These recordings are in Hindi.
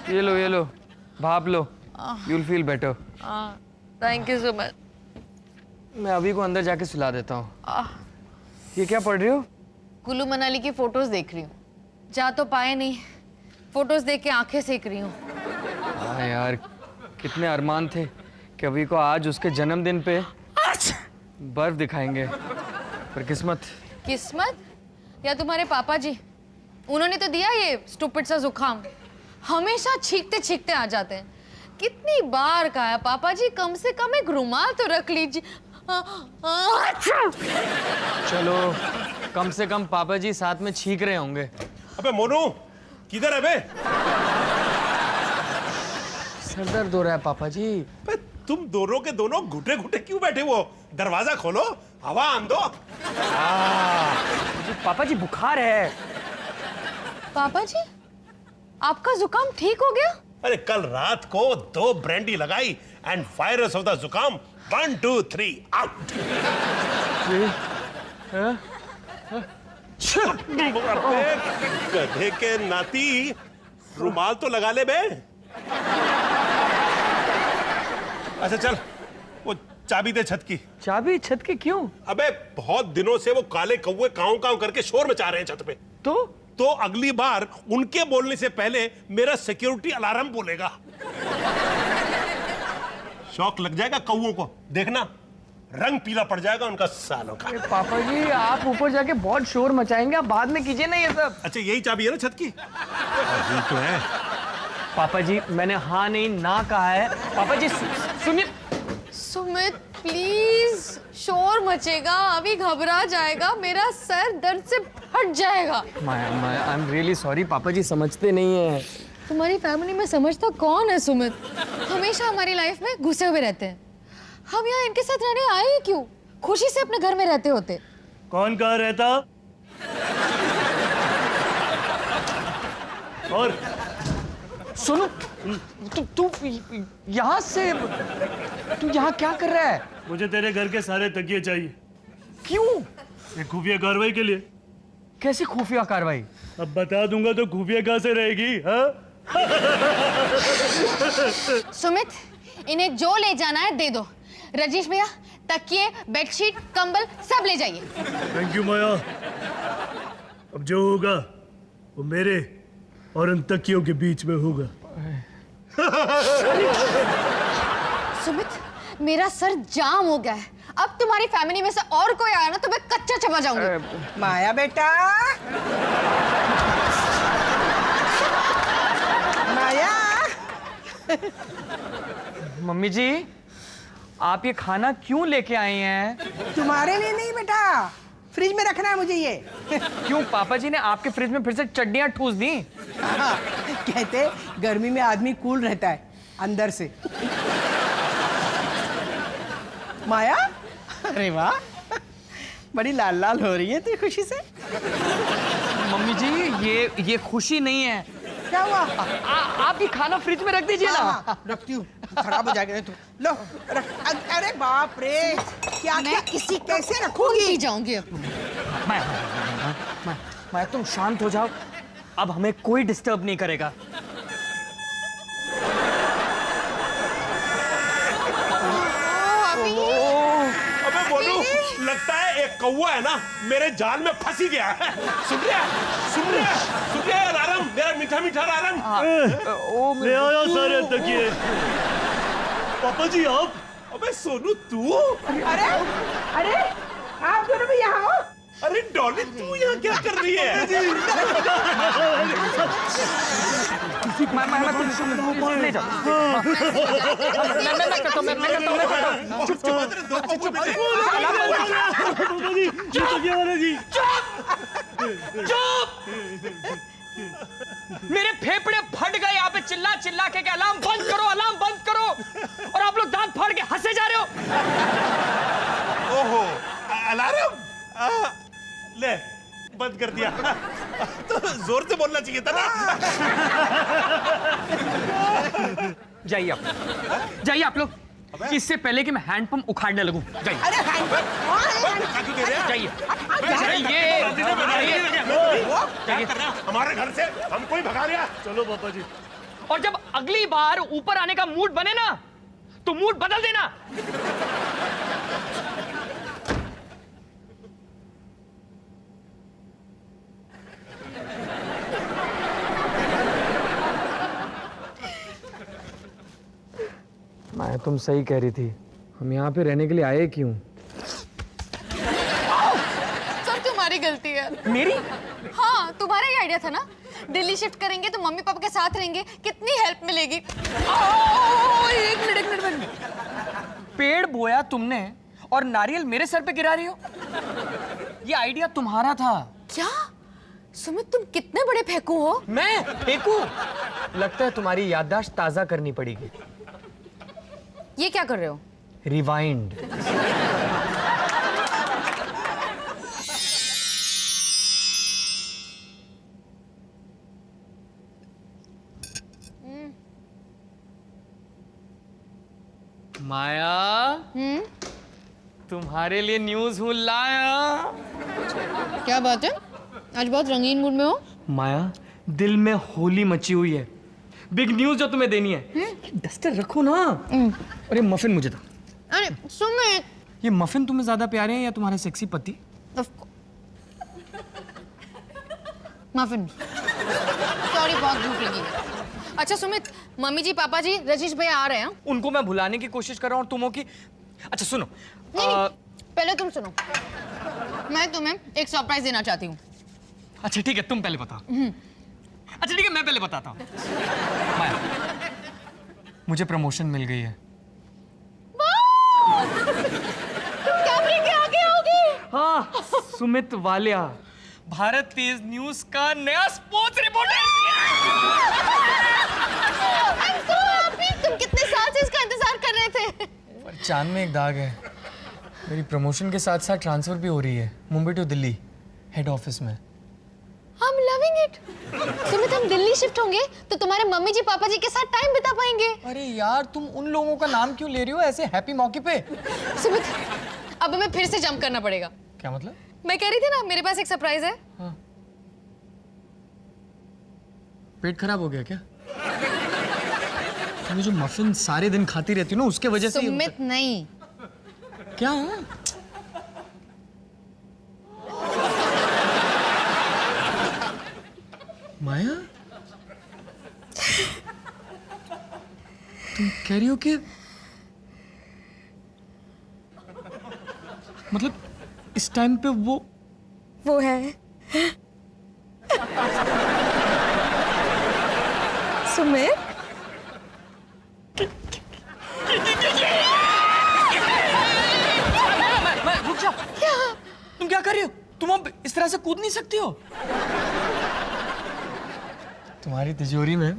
ये लो भाप लो, you'll feel better। Thank you so much. मैं अभी को अंदर जाके सुला देता हूँ। ये क्या पढ़ रही हो? कुल्लू मनाली की फोटोज देख रही हूँ। जा तो पाए नहीं, फोटोज देख के आंखें सेक रही हूँ। हाँ यार, कितने अरमान थे कि अभी को आज उसके जन्मदिन पे बर्फ दिखाएंगे, पर किस्मत या तुम्हारे पापा जी, उन्होंने तो दिया ये स्टूपिड सा जुकाम। हमेशा छींकते छींकते आ जाते हैं। कितनी बार कहा है पापा जी, कम से कम एक रुमाल तो रख लीजिए। चलो, कम से कम पापा जी साथ में छींक रहे होंगे। अबे मोनू, किधर है बे? सर दर्द हो रहा है पापा जी। बे, तुम दोनों के दोनों घुटे घुटे क्यों बैठे हो? दरवाजा खोलो, हवा आन दो। पापा जी बुखार है। पापा जी, आपका जुकाम ठीक हो गया? अरे कल रात को 2 ब्रांडी लगाई एंड वायरस ऑफ द जुकाम 1 2 3 आउट। गधे के नाती, रुमाल तो लगा ले बे। अच्छा चल, वो चाबी दे छत की। चाबी छत की क्यों? अबे बहुत दिनों से वो काले कौवे काऊ काऊ करके शोर मचा रहे हैं छत पे। तो अगली बार उनके बोलने से पहले मेरा सिक्योरिटी अलार्म बोलेगा। शौक लग जाएगा कौवों को, देखना रंग पीला पड़ जाएगा उनका सालों का। पापा जी आप ऊपर जाके बहुत शोर मचाएंगे, आप बाद में कीजिए ना ये सब। अच्छा यही चाबी है ना छत की? यही तो है। पापा जी मैंने हाँ नहीं ना कहा है। पापा जी सुनिए। सुमित प्लीज, शोर मचेगा, अभी घबरा जाएगा, मेरा सर दर्द से फट जाएगा। आई एम रियली सॉरी पापा जी, समझते नहीं है। तुम्हारी फैमिली में समझता कौन है सुमित? हमेशा हमारी लाइफ में घुसे हुए रहते हैं। हम यहाँ इनके साथ रहने आए ही क्यों? खुशी से अपने घर में रहते होते। कौन कहाँ रहता? और सुनो, तू यहाँ से, तू यहाँ क्या कर रहा है? मुझे तेरे घर के सारे तकिए चाहिए। क्यों? एक खुफिया कार्रवाई के लिए। कैसी खुफिया कार्रवाई? अब बता दूंगा तो खुफिया कहाँ से रहेगी? हाँ? सुमित, इन्हें जो ले जाना है दे दो। रजनीश भैया, तकिए, बेडशीट, कंबल सब ले जाइए। थैंक यू माया। अब जो होगा वो मेरे और उन तकियों के बीच में होगा। सुमित, मेरा सर जाम हो गया है। अब तुम्हारी फैमिली में से और कोई आया ना तो मैं कच्चा चबा जाऊंगी। माया बेटा, माया। मम्मी जी आप ये खाना क्यों लेके आई हैं? तुम्हारे लिए नहीं बेटा, फ्रिज में रखना है मुझे ये। क्यों पापा जी ने आपके फ्रिज में फिर से चड्डियां ठूस दी? कहते गर्मी में आदमी कूल रहता है अंदर से। माया, अरे वाह, बड़ी लाल लाल हो रही है तू खुशी से। मम्मी जी ये खुशी नहीं है। क्या हुआ? आप ये खाना फ्रिज में रख दीजिए ना। हाँ, रखती हूँ, खराब हो जाएगा तू। लो रख। अरे बाप रे, क्या मैं किसी कैसे रखूंगी? जाऊंगी अब। मैं तुम शांत हो जाओ, अब हमें कोई डिस्टर्ब नहीं करेगा। अबे बोलू, लगता है एक कौवा है ना मेरे जाल में फंसी गया है। सुन रहे अलार्म, मेरा मीठा मीठा अलार्म। ले आया सारे तकिए। पापा जी आप? अबे सोनू तू? अरे अरे, आप दोनों भी यहाँ हो? अरे डॉली तू यहाँ क्या कर रही है? ले जाओ। मेरे फेफड़े फट गए यहाँ पे चिल्ला चिल्ला के अलार्म बंद करो, अलार्म बंद करो, और आप लोग दांत फाड़ के हंसे जा रहे हो। ओहो, अलार्म ले बंद कर दिया। तो जोर से बोलना चाहिए था ना। जाइए आप लोग, इससे पहले कि मैं हैंडपंप उखाड़ने लगूं। जाइए। अरे हैंडपंप? जाइए। क्या कर रहा है हमारे घर से? हमको ही भगा रहा। चलो पापा जी। और जब अगली बार ऊपर आने का मूड बने ना तो मूड बदल देना। मैं तुम सही कह रही थी, हम यहाँ पे रहने के लिए आए क्यों? सब तुम्हारी गलती है। मेरी? हाँ, तुम्हारा ही आइडिया था ना। दिल्ली शिफ्ट करेंगे तो मम्मी पापा के साथ रहेंगे, कितनी हेल्प मिलेगी। एक मिनट। पेड़ बोया तुमने और नारियल मेरे सर पे गिरा रही हो? ये आइडिया तुम्हारा था। क्या सुमित, तुम कितने बड़े फेंकू हो? मैं फेंकू? लगता है तुम्हारी याददाश्त ताजा करनी पड़ेगी। ये क्या कर रहे हो? रिवाइंड। माया, तुम्हारे लिए न्यूज हूं लाया। क्या बात है, आज बहुत रंगीन मूड में हो। माया, दिल में होली मची हुई है। बिग न्यूज जो तुम्हें देनी है। डस्टर रखो ना। अरे मफिन मुझे दो। अरे सुमित, ये मफिन तुम्हें ज्यादा प्यारे हैं या तुम्हारे सेक्सी पति? मफिन। सॉरी, बहुत भूख लगी है। अच्छा सुमित, मम्मी जी, पापा जी, रजीश भैया आ रहे हैं। उनको मैं भुलाने की कोशिश कर रहा हूँ तुम हो कि। अच्छा सुनो। नहीं, पहले तुम सुनो। मैं तुम्हें एक सरप्राइज देना चाहती हूँ। अच्छा ठीक है, तुम पहले बताओ। अच्छा ठीक है, मैं पहले बताता हूँ। माया, मुझे प्रमोशन मिल गई है। कैमरे के आगे होगी। हाँ, सुमित वालिया, भारत तेज न्यूज का नया स्पोर्ट्स रिपोर्टर। तुम कितने साल से इसका इंतजार कर रहे थे? पर चांद में एक दाग है। मेरी प्रमोशन के साथ साथ ट्रांसफर भी हो रही है, Mumbai to Delhi, head office में। I'm loving it। सुमित, हम दिल्ली शिफ्ट होंगे तो तुम्हारे मम्मी जी पापा जी के साथ टाइम बिता पाएंगे। अरे यार, तुम उन लोगों का नाम क्यों ले रही हो ऐसे हैप्पी मौके पे? सुमित, अब हमें फिर से जंप करना पड़ेगा। क्या मतलब? मैं कह रही थी ना, मेरे पास एक सरप्राइज है। हाँ। पेट खराब हो गया क्या? तुम जो मफिन सारे दिन खाती रहती हो ना, उसके वजह से। सुमित नहीं। क्या? माया, तुम कह रही हो कि मतलब इस टाइम पे वो है सुमित। रुक जा। क्या? तुम क्या कर रही हो? तुम अब इस तरह से कूद नहीं सकती हो। तुम्हारी तिजोरी में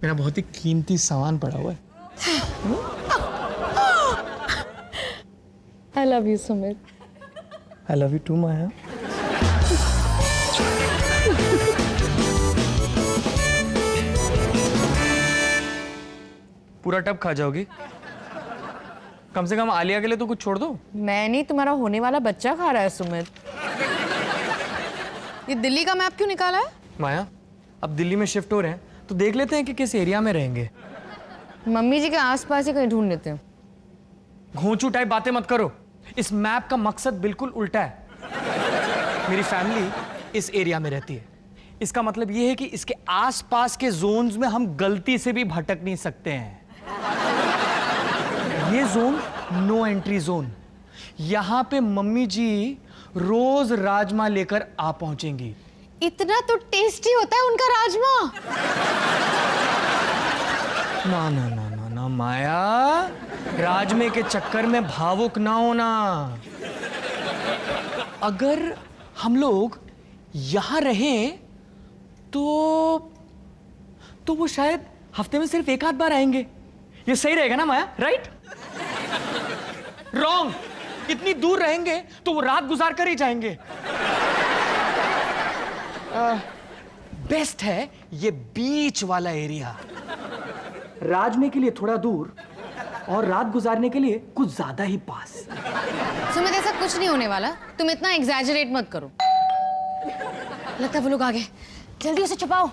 मेरा बहुत ही कीमती सामान पड़ा हुआ है। I love you, Sumit. I love you too, माया। पूरा टब खा जाओगी? कम से कम आलिया के लिए तो कुछ छोड़ दो। मैं नहीं, तुम्हारा होने वाला बच्चा खा रहा है सुमित। ये दिल्ली का मैप क्यों निकाला है? माया, अब दिल्ली में शिफ्ट हो रहे हैं तो देख लेते हैं कि किस एरिया में रहेंगे। मम्मी जी के आसपास ही कहीं ढूंढ लेते हैं। घोंचू टाइप बातें मत करो। इस मैप का मकसद बिल्कुल उल्टा है। मेरी फैमिली इस एरिया में रहती है। इसका मतलब यह है कि इसके आसपास के जोन्स में हम गलती से भी भटक नहीं सकते हैं। ये जोन नो एंट्री जोन। यहां पे मम्मी जी रोज राजमा लेकर आ पहुंचेंगी। इतना तो टेस्टी होता है उनका राजमा। ना ना ना ना ना माया, राजमे के चक्कर में भावुक ना होना। अगर हम लोग यहां रहें तो वो शायद हफ्ते में सिर्फ एक आध बार आएंगे। ये सही रहेगा ना माया? राइट? रॉन्ग। इतनी दूर रहेंगे तो वो रात गुजार कर ही जाएंगे। बेस्ट है ये बीच वाला एरिया। राजमे के लिए थोड़ा दूर और रात गुजारने के लिए कुछ ज्यादा ही पास। सुमित, ऐसा कुछ नहीं होने वाला, तुम इतना एग्जैजरेट मत करो। लगता है वो लोग आ गए, जल्दी उसे छुपाओ।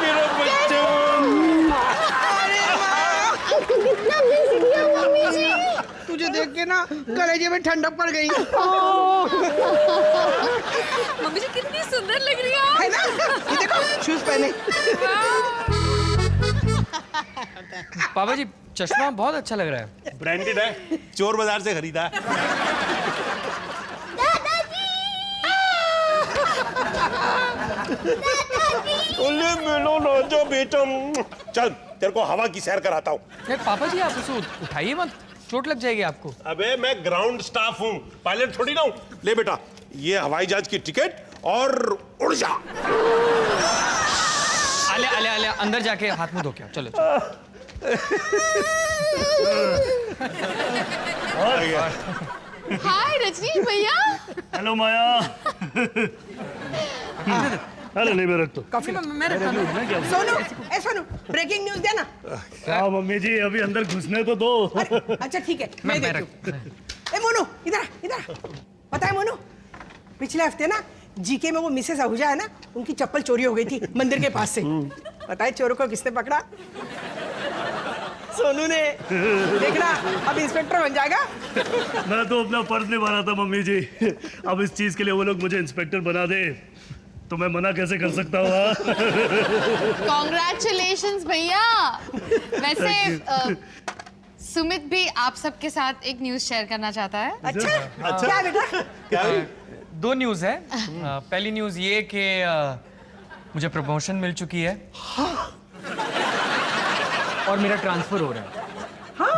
मेरा बच्चा। तुझे देख के ना कलेजे में ठंडक पड़ गई मम्मी जी कितनी सुंदर लग रही है ना। ये देखो शूज पहने। पापा जी चश्मा बहुत अच्छा लग रहा है। ब्रांडेड है, चोर बाजार से खरीदा है। मिलो ना जो बेटा। चल तेरे को हवा की सैर कराता हूँ। पापा जी आप उसे उठाइए मत, चोट लग जाएगी आपको। अबे मैं ग्राउंड स्टाफ हूँ, पायलट थोड़ी ना हूँ। ले बेटा ये हवाई जहाज की टिकट और उड़ जा। आले आले आले अंदर जाके हाथ मुंह धो के आओ। चलो चलो। हाय रजनीश भैया। हेलो माया। अरे नहीं मैं रख तो। कॉफी मैं रखता हूँ। सोनू ब्रेकिंग न्यूज देना। हाँ मम्मी जी अभी अंदर घुसने तो दो। अच्छा ठीक है मैं देती हूँ। ए मोनू इधर पता है मोनू, पिछले हफ्ते ना जीके में वो मिसेस आहूजा है ना, उनकी चप्पल चोरी हो गई थी मंदिर के पास से। पता है चोरों को किसने पकड़ा? सोनू ने। देखना अब इंस्पेक्टर बन जाएगा। मैं तो अपना फर्ज निभा रहा था मम्मी जी। अब इस चीज के लिए वो लोग मुझे इंस्पेक्टर बना दे तो मैं मना कैसे कर सकता हूँ? कॉन्ग्रेचुलेशंस भैया। वैसे सुमित भी आप सबके साथ एक न्यूज़ शेयर करना चाहता है। अच्छा क्या बेटा? क्या दो न्यूज़ है। पहली न्यूज़ ये कि मुझे प्रमोशन मिल चुकी है और मेरा ट्रांसफर हो रहा है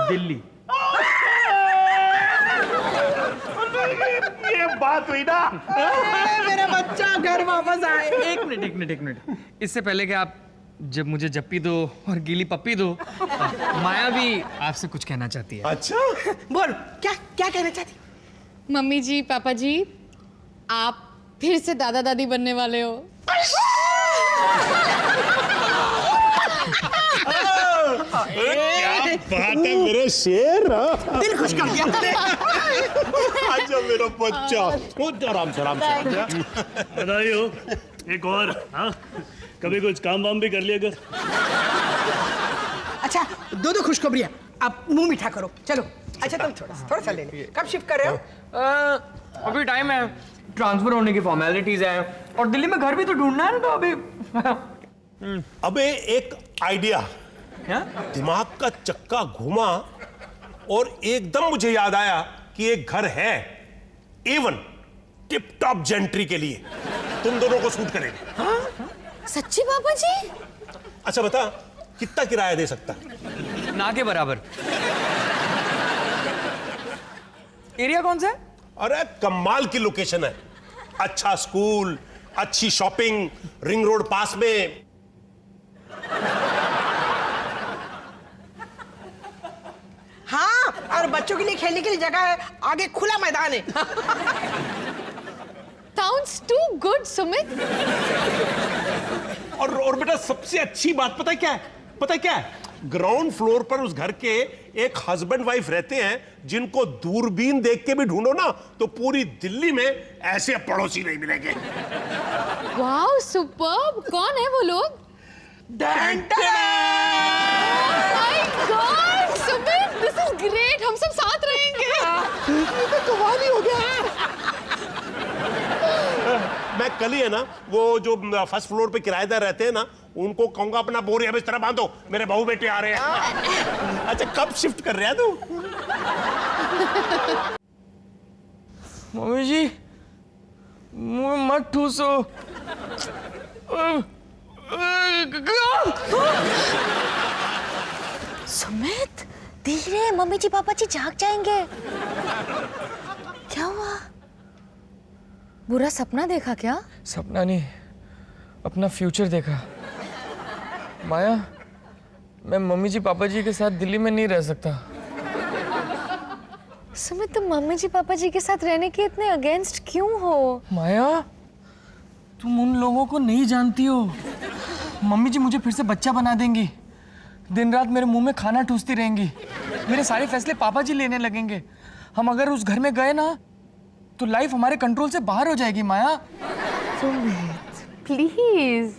दिल्ली। ये बात हुई ना। मेरा बच्चा घर वापस आए। एक मिनट। इससे पहले कि आप जब मुझे जप्पी दो और गीली पप्पी दो, माया भी आपसे कुछ कहना चाहती है। अच्छा बोल क्या कहना चाहती? मम्मी जी पापा जी आप फिर से दादा दादी बनने वाले हो। क्या बात है मेरे शेर। दिल खुश कर दिया। अच्छा मेरा बच्चा। आराम से बधाई हो। एक और हाँ कभी कुछ काम वाम भी कर लिया कर। अच्छा दो खुशखबरियां, आप मुंह मीठा करो। चलो अच्छा तुम थोड़ा सा ले ले। कब शिफ्ट कर रहे हो? अभी टाइम है, ट्रांसफर होने की फॉर्मेलिटीज हैं और दिल्ली में घर भी तो ढूंढना है ना। तो अभी अबे एक आइडिया, दिमाग का चक्का घुमा और एकदम मुझे याद आया कि एक घर है A1 टिप टॉप जेंट्री के लिए, तुम दोनों को सूट करेगा। सच्ची पापा जी? अच्छा बता कितना किराया दे सकता? ना के बराबर। एरिया कौन सा है? अरे कमाल की लोकेशन है, अच्छा स्कूल, अच्छी शॉपिंग, रिंग रोड पास में। हाँ और बच्चों के लिए खेलने के लिए जगह है, आगे खुला मैदान है। Sounds too good Sumit. और बेटा सबसे अच्छी बात पता है क्या है? पता है क्या है? ग्राउंड फ्लोर पर उस घर के एक हस्बैंड वाइफ रहते हैं जिनको दूरबीन देख के भी ढूंढो ना तो पूरी दिल्ली में ऐसे पड़ोसी नहीं मिलेंगे। Wow superb. कौन है वो लोग? My God Sumit this is great. हम सब साथ रहेंगे। ये तो कमाल ही हो गया। मैं कल ही है ना वो जो फर्स्ट फ्लोर पे किराएदार रहते हैं ना उनको कहूंगा अपना बोरी अब इस तरह बांधो, मेरे बहू बेटे आ रहे हैं। अच्छा कब शिफ्ट कर रहे हैं तू? मम्मी जी मुझे मत ठूसो। सुमित धीरे, मम्मी जी पापा जी जाग जाएंगे। क्या हुआ? बुरा सपना देखा क्या? सपना नहीं, अपना फ्यूचर देखा। माया मैं मम्मी जी पापा जी के साथ दिल्ली में नहीं रह सकता। सुमित तुम मम्मी जी पापा जी के साथ रहने के इतने अगेंस्ट क्यों हो? माया तुम उन लोगों को नहीं जानती हो। मम्मी जी मुझे फिर से बच्चा बना देंगी, दिन रात मेरे मुंह में खाना ठूसती रहेंगी मेरे सारे फैसले पापा जी लेने लगेंगे। हम अगर उस घर में गए ना तो लाइफ हमारे कंट्रोल से बाहर हो जाएगी माया। सुमित प्लीज,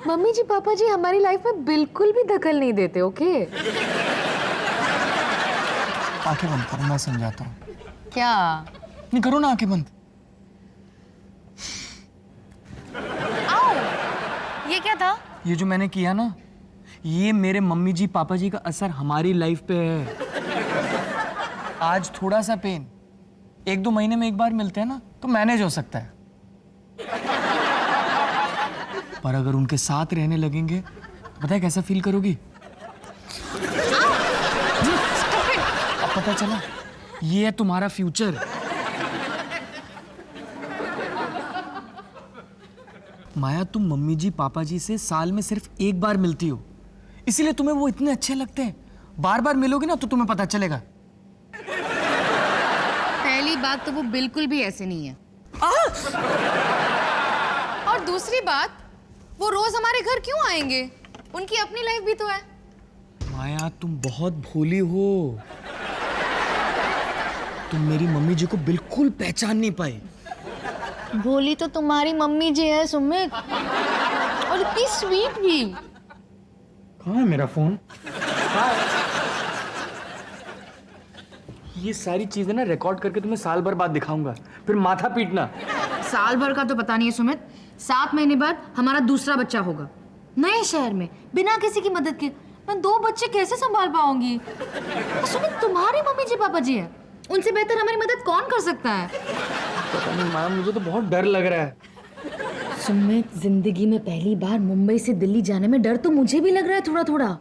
मम्मी जी पापा जी हमारी लाइफ में बिल्कुल भी दखल नहीं देते, ओके? आंखें बंद करो, मैं समझाता हूँ। क्या? नहीं करो ना आंखें बंद। आओ, ये क्या था? ये जो मैंने किया ना, ये मेरे मम्मी जी पापा जी का असर हमारी लाइफ पे है। आज थोड़ा सा पेन, 1-2 महीने में एक बार मिलते हैं ना तो मैनेज हो सकता है, पर अगर उनके साथ रहने लगेंगे तो पता है कैसा फील करोगी? अब पता चला, ये है तुम्हारा फ्यूचर। माया, तुम मम्मी जी पापा जी से साल में सिर्फ एक बार मिलती हो, इसीलिए तुम्हें वो इतने अच्छे लगते हैं। बार बार मिलोगे ना तो तुम्हें पता चलेगा। पहली बात तो वो बिल्कुल भी ऐसे नहीं है, और दूसरी बात, वो रोज हमारे घर क्यों आएंगे? उनकी अपनी लाइफ भी तो है। माया, तुम बहुत भोली हो। तुम मेरी मम्मी जी को बिल्कुल पहचान नहीं पाई। भोली तो तुम्हारी मम्मी जी है सुमित, और इतनी स्वीट भी। कहाँ है मेरा फोन? ये सारी चीजें ना रिकॉर्ड करके तुम्हें साल भर बाद दिखाऊंगा, फिर माथा पीटना। साल भर का तो पता नहीं है सुमित, 7 महीने बाद हमारा दूसरा बच्चा होगा, नए शहर में, बिना किसी की मदद के। मैं 2 बच्चे कैसे संभाल पाऊंगी? सुमित, तुम्हारी मम्मी जी पापा जी है, उनसे बेहतर हमारी मदद कौन कर सकता है? पता नहीं माया, मुझे तो बहुत डर लग रहा है। सुमित, जिंदगी में पहली बार मुंबई से दिल्ली जाने में डर तो मुझे भी लग रहा है थोड़ा थोड़ा,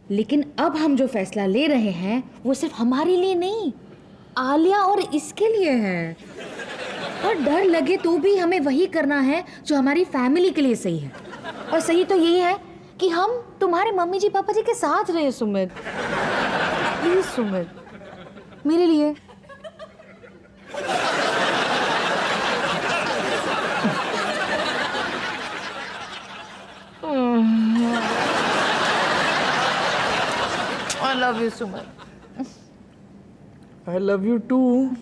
लेकिन अब हम जो फैसला ले रहे हैं वो सिर्फ हमारे लिए नहीं, आलिया और इसके लिए है। और डर लगे तो भी हमें वही करना है जो हमारी फैमिली के लिए सही है, और सही तो यही है कि हम तुम्हारे मम्मी जी पापा जी के साथ रहे। सुमित प्लीज, सुमित मेरे लिए। I love you, Suman. I love you too.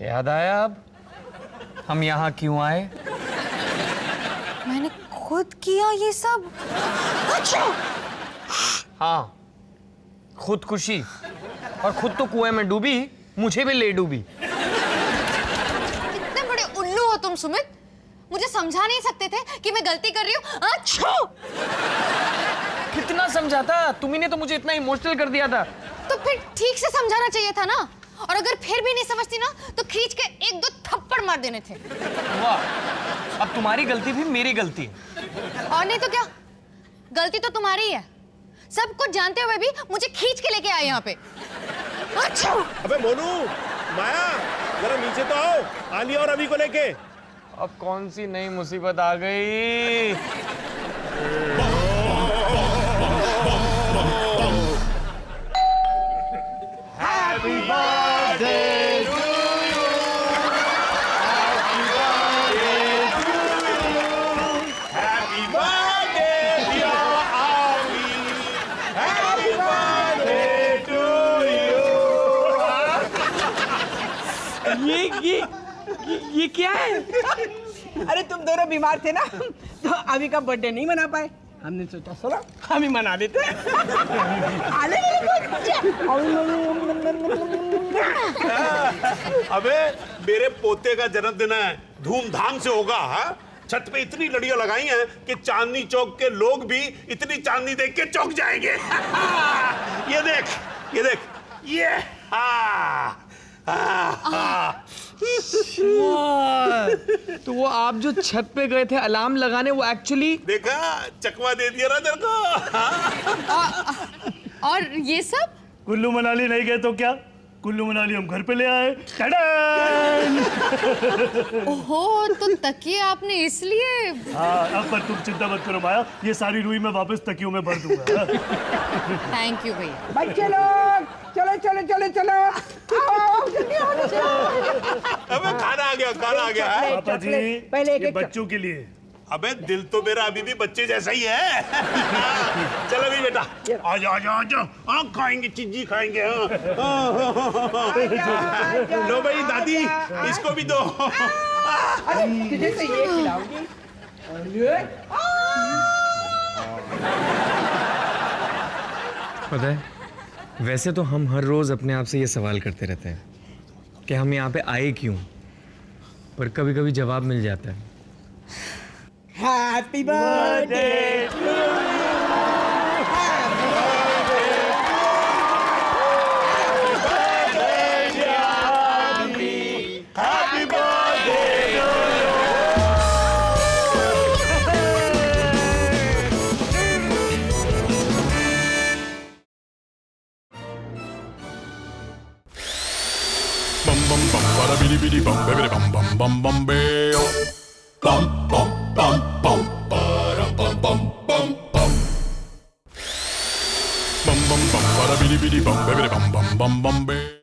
याद आया अब हम यहाँ क्यों आए? मैंने खुद किया ये सब। अच्छा। हाँ, खुदकुशी, और खुद तो कुएं में डूबी, मुझे भी ले डूबी। कितने बड़े उल्लू हो तुम सुमित, मुझे समझा नहीं सकते थे कि मैं गलती कर रही हूँ? अच्छा। कितना समझाता, तुम्ही ने तो मुझे इतना इमोशनल कर दिया था। तो फिर ठीक से समझाना चाहिए था ना, और अगर फिर भी नहीं समझती ना तो खींच के 1-2 थप्पड़ मार देने थे। वाह, अब तुम्हारी गलती भी मेरी गलती है। और नहीं तो क्या, गलती तो तुम्हारी ही है। सब कुछ जानते हुए भी मुझे खींच के लेके आए यहाँ पे। अच्छा। अबे मोनू, माया, जरा नीचे तो आओ, आलिया और अभी को लेके। अब कौन सी नई मुसीबत आ गई? Happy birthday to you. Happy birthday, dear Avi. Happy birthday to you. ये क्या है? अरे तुम दोनों बीमार थे ना, तो अभी का बर्थडे नहीं मना पाए, हमने सोचा चलो हम ही मना लेते हैं। अबे मेरे पोते का जन्मदिन है, धूमधाम से होगा। हाँ, छत पे इतनी लड़ियां लगाई हैं कि चांदनी चौक के लोग भी इतनी चांदनी देख के चौंक जाएंगे। ये देख, ये देख, ये तो वो आप जो छत पे गए थे अलार्म लगाने, वो एक्चुअली देखा, चकमा दे दिया ना तेरे को। और ये सब कुल्लू मनाली नहीं गए तो क्या, कुल्लू मनाली हम घर पे ले आए। टडन! ओहो, तो तकिए आपने इसलिए। हाँ, अब पर तुम चिंता मत करो माया, ये सारी रुई मैं वापस तकियों में भर दूंगा। थैंक यू भैया। बच्चे लोग चलो चलो चलो चलो, आओ जल्दी आओ। अबे खाना आ गया, खाना आ गया। पापा जी, पहले ये बच्चों के लिए। अबे दिल तो मेरा अभी भी बच्चे जैसा ही है। चलो भी बेटा, आजा आजा आजा, हाँ खाएंगे, चिज्जी खाएंगे। लो भाई दादी, इसको भी दो। तुझे तो ये खिलाऊंगी। पता है, वैसे तो हम हर रोज अपने आप से ये सवाल करते रहते हैं कि हम यहाँ पे आए क्यों, पर कभी कभी जवाब मिल जाता है। Happy birthday to you. Bum bum bum bada bidi bidi bum baby bum bum bum bum bayo. Bum bum bum bum bada bum bum bum bum. Bum bum bum bada bidi bidi bum baby bum bum bum bum bayo.